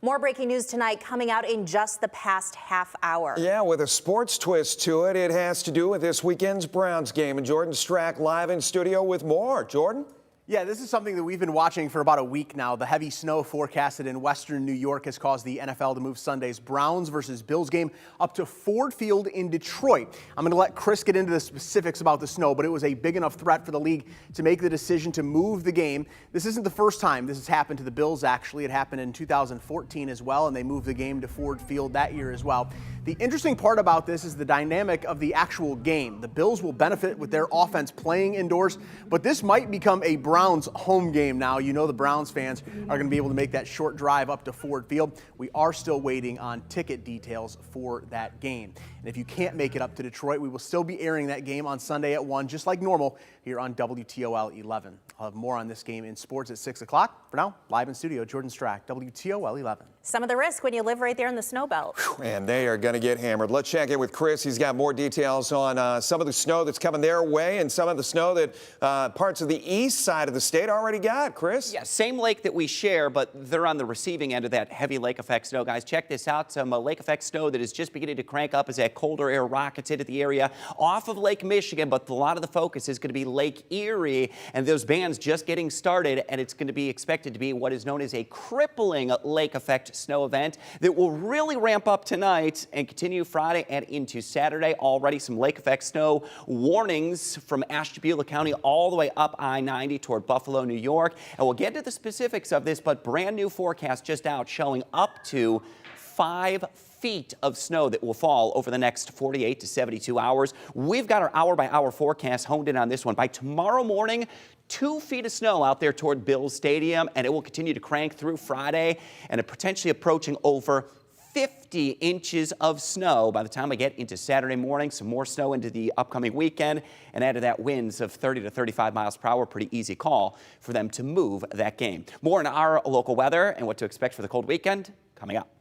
More breaking news tonight coming out in just the past half hour. Yeah, with a sports twist to it. It has to do with this weekend's Browns game. And Jordan Strack live in studio with more. Jordan? Yeah, this is something that we've been watching for about a week now. The heavy snow forecasted in western New York has caused the NFL to move Sunday's Browns versus Bills game up to Ford Field in Detroit. I'm going to let Chris get into the specifics about the snow, but it was a big enough threat for the league to make the decision to move the game. This isn't the first time this has happened to the Bills, actually. It happened in 2014 as well, and they moved the game to Ford Field that year as well. The interesting part about this is the dynamic of the actual game. The Bills will benefit with their offense playing indoors, but this might become a Browns home game now. You know the Browns fans are going to be able to make that short drive up to Ford Field. We are still waiting on ticket details for that game. And if you can't make it up to Detroit, we will still be airing that game on Sunday at 1, just like normal, here on WTOL 11. I'll have more on this game in sports at 6 o'clock. For now, live in studio, Jordan Strack, WTOL 11. Some of the risk when you live right there in the snow belt. And they are going to get hammered. Let's check in with Chris. He's got more details on some of the snow that's coming their way and some of the snow that parts of the east side of the state already got. Chris? Yeah, same lake that we share, but they're on the receiving end of that heavy lake effect snow. Guys, check this out. Some lake effect snow that is just beginning to crank up as that colder air rockets into the area off of Lake Michigan, but a lot of the focus is going to be Lake Erie and those bands just getting started, and it's going to be expected to be what is known as a crippling lake effect snow event that will really ramp up tonight and continue Friday and into Saturday. Already some lake effect snow warnings from Ashtabula County all the way up I-90 toward Buffalo, New York. And we'll get to the specifics of this, but brand new forecast just out showing up to 5 feet of snow that will fall over the next 48 to 72 hours. We've got our hour-by-hour forecast honed in on this one. By tomorrow morning, 2 feet of snow out there toward Bills Stadium, and it will continue to crank through Friday and potentially approaching over 50 inches of snow by the time I get into Saturday morning. Some more snow into the upcoming weekend, and add to that winds of 30 to 35 miles per hour. Pretty easy call for them to move that game. More on our local weather and what to expect for the cold weekend coming up.